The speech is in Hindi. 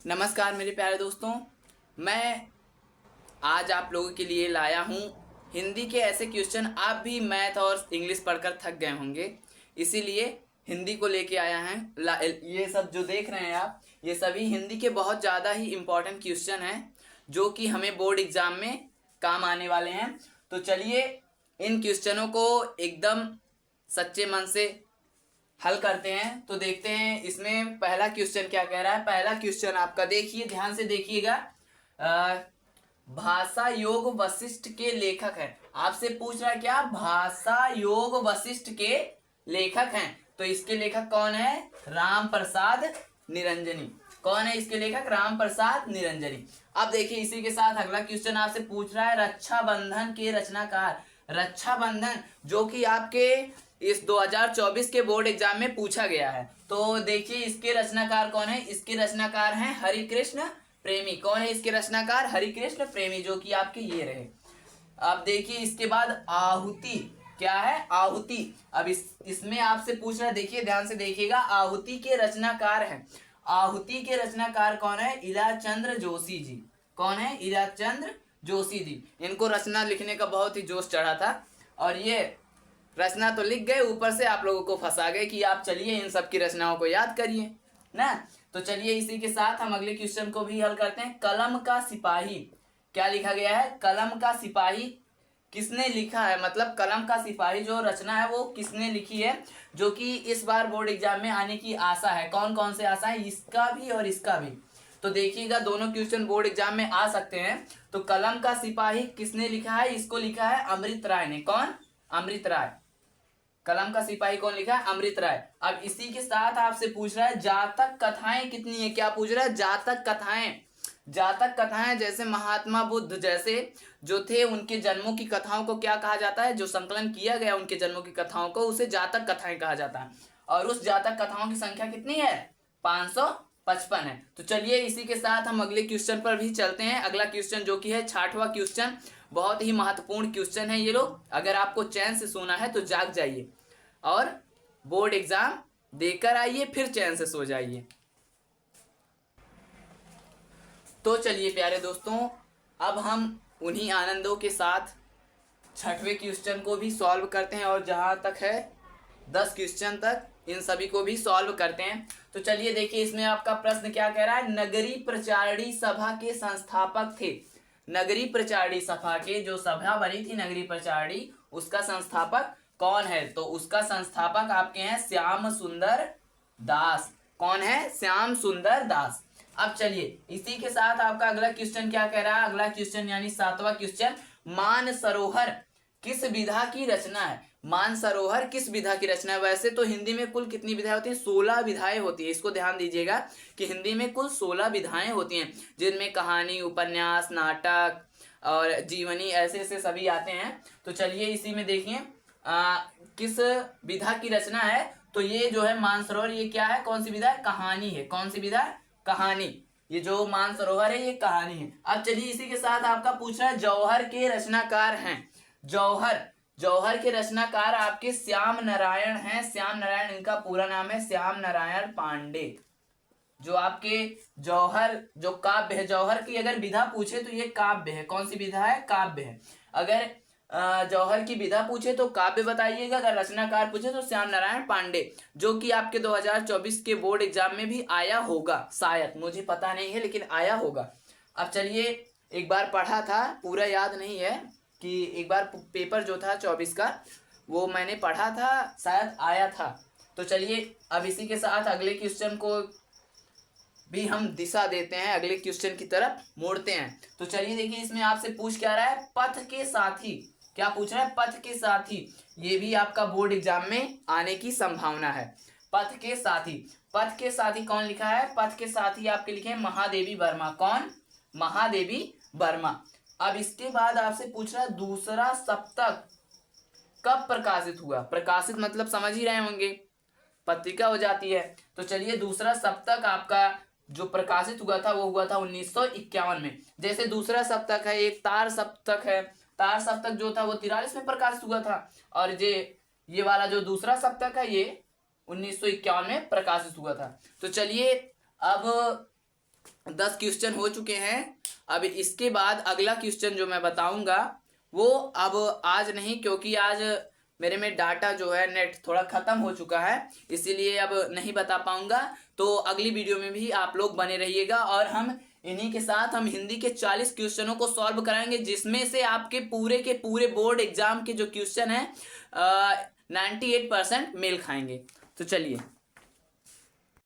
नमस्कार मेरे प्यारे दोस्तों। मैं आज आप लोगों के लिए लाया हूँ हिंदी के ऐसे क्वेश्चन। आप भी मैथ और इंग्लिश पढ़कर थक गए होंगे, इसीलिए हिंदी को लेके आया है। ये सब जो देख रहे हैं आप, ये सभी हिंदी के बहुत ज़्यादा ही इम्पोर्टेंट क्वेश्चन हैं जो कि हमें बोर्ड एग्जाम में काम आने वाले हैं। तो चलिए इन क्वेश्चनों को एकदम सच्चे मन से हल करते हैं। तो देखते हैं इसमें पहला क्वेश्चन क्या कह रहा है। पहला क्वेश्चन आपका देखिए, ध्यान से देखिएगा। भाषा योग वशिष्ठ के लेखक हैं। आपसे पूछ रहा है क्या, भाषा योग वशिष्ठ के लेखक हैं। तो इसके लेखक कौन है? राम प्रसाद निरंजनी। कौन है इसके लेखक? राम प्रसाद निरंजनी। अब देखिए इसी के साथ अगला क्वेश्चन आपसे पूछ रहा है, रक्षाबंधन के रचनाकार। रक्षाबंधन जो कि आपके इस 2024 के बोर्ड एग्जाम में पूछा गया है। तो देखिए इसके रचनाकार कौन है। इसके रचनाकार हैं हरिकृष्ण प्रेमी। कौन है इसके रचनाकार? हरिकृष्ण प्रेमी, जो कि आपके ये रहे। अब देखिए इसके बाद आहुति। क्या है? आहुति। अब इसमें आपसे पूछ रहा है, देखिए ध्यान से देखिएगा। आहुति के रचनाकार हैं। आहुति के रचनाकार कौन है? इलाचंद्र जोशी जी। कौन है? इलाचंद्र जोशी जी। इनको रचना लिखने का बहुत ही जोश चढ़ा था और ये रचना तो लिख गए, ऊपर से आप लोगों को फंसा गए कि आप चलिए इन सब की रचनाओं को याद करिए ना। तो चलिए इसी के साथ हम अगले क्वेश्चन को भी हल करते हैं। कलम का सिपाही क्या लिखा गया है? कलम का सिपाही किसने लिखा है? मतलब कलम का सिपाही जो रचना है वो किसने लिखी है, जो कि इस बार बोर्ड एग्जाम में आने की आशा है। कौन कौन से आशा है? इसका भी और इसका भी। तो देखिएगा दोनों क्वेश्चन बोर्ड एग्जाम में आ सकते हैं। तो कलम का सिपाही किसने लिखा है? इसको लिखा है अमृत राय ने। कौन? अमृत राय। कलम का सिपाही कौन लिखा है? अमृत राय। अब इसी के साथ आपसे पूछ रहा है जातक कथाएं कितनी है। क्या पूछ रहा है? जातक कथाएं। जातक कथाएं जैसे महात्मा बुद्ध जैसे जो थे, उनके जन्मों की कथाओं को क्या कहा जाता है? जो संकलन किया गया उनके जन्मों की कथाओं को, उसे जातक कथाएं कहा जाता है। और उस जातक कथाओं की संख्या कितनी है? 555 है। तो चलिए इसी के साथ हम अगले क्वेश्चन पर भी चलते हैं। अगला क्वेश्चन जो कि है 60वां क्वेश्चन, बहुत ही महत्वपूर्ण क्वेश्चन है ये लोग। अगर आपको चैन से सोना है तो जाग जाइए और बोर्ड एग्जाम देकर आइए, फिर चैन से सो जाइए। तो चलिए प्यारे दोस्तों, अब हम उन्हीं आनंदों के साथ 6वें क्वेश्चन को भी सॉल्व करते हैं और जहां तक है 10 क्वेश्चन तक इन सभी को भी सॉल्व करते हैं। तो चलिए देखिए इसमें आपका प्रश्न क्या कह रहा है। नगरी प्रचारणी सभा के संस्थापक थे। नगरी प्रचारणी सभा के जो सभा बनी थी नगरी प्रचारणी, उसका संस्थापक कौन है? तो उसका संस्थापक आपके हैं श्याम सुंदर दास। कौन है? श्याम सुंदर दास। अब चलिए इसी के साथ आपका अगला क्वेश्चन क्या कह रहा है। अगला क्वेश्चन यानी 7वां क्वेश्चन, मानसरोवर किस विधा की रचना है? मानसरोवर किस विधा की रचना है? वैसे तो हिंदी में कुल कितनी विधाएं होती हैं? 16 विधाएं होती है। इसको ध्यान दीजिएगा कि हिंदी में कुल 16 विधाएं होती हैं, जिनमें कहानी, उपन्यास, नाटक और जीवनी ऐसे ऐसे सभी आते हैं। तो चलिए इसी में देखिए किस विधा की रचना है। तो ये जो है मानसरोवर, ये क्या है? कौन सी विधा है? कहानी है। कौन सी विधा है? कहानी। ये जो मानसरोवर है ये कहानी है। अब चलिए इसी के साथ आपका पूछना है जौहर के रचनाकार हैं। जौहर, जौहर के रचनाकार आपके श्याम नारायण हैं। श्याम नारायण इनका पूरा नाम है, श्याम नारायण पांडे। जो आपके जौहर जो काव्य है, जौहर की अगर विधा पूछे तो ये काव्य है। कौन सी विधा है? काव्य है। अगर जौहर की विधा पूछे तो काव्य बताइएगा, अगर रचनाकार पूछे तो श्याम नारायण पांडे, जो कि आपके 2024 के बोर्ड एग्जाम में भी आया होगा शायद, मुझे पता नहीं है लेकिन आया होगा। अब चलिए एक बार पढ़ा था, पूरा याद नहीं है कि एक बार पेपर जो था 24 का वो मैंने पढ़ा था, शायद आया था। तो चलिए अब इसी के साथ अगले क्वेश्चन को भी हम दिशा देते हैं, अगले क्वेश्चन की तरफ मोड़ते हैं। तो चलिए देखिए इसमें आपसे पूछ क्या रहा है, पथ के साथी। क्या पूछ रहा है? पथ के साथी। ये भी आपका बोर्ड एग्जाम में आने की संभावना है। पथ के साथी, पथ के साथी कौन लिखा है? पथ के साथी आपके लिखे हैं महादेवी वर्मा। कौन? महादेवी वर्मा। अब इसके बाद आपसे पूछ रहा है दूसरा सप्तक कब प्रकाशित हुआ? प्रकाशित मतलब समझ ही रहे होंगे, पत्रिका हो जाती है। तो चलिए दूसरा सप्तक आपका जो प्रकाशित हुआ था वो हुआ था 1951 में। जैसे दूसरा सप्तक है, एक तार सप्तक है। तार सप्तक जो था वो 43 में प्रकाशित हुआ था, और ये वाला जो दूसरा सप्तक है ये 1951 में प्रकाशित हुआ था। तो चलिए अब 10 क्वेश्चन हो चुके हैं। अब इसके बाद अगला क्वेश्चन जो मैं बताऊंगा वो अब आज नहीं, क्योंकि आज मेरे में डाटा जो है नेट थोड़ा ख़त्म हो चुका है, इसीलिए अब नहीं बता पाऊंगा। तो अगली वीडियो में भी आप लोग बने रहिएगा और हम इन्हीं के साथ हम हिंदी के 40 क्वेश्चनों को सॉल्व कराएंगे, जिसमें से आपके पूरे बोर्ड एग्जाम के जो क्वेश्चन है 98% मेल खाएंगे। तो चलिए।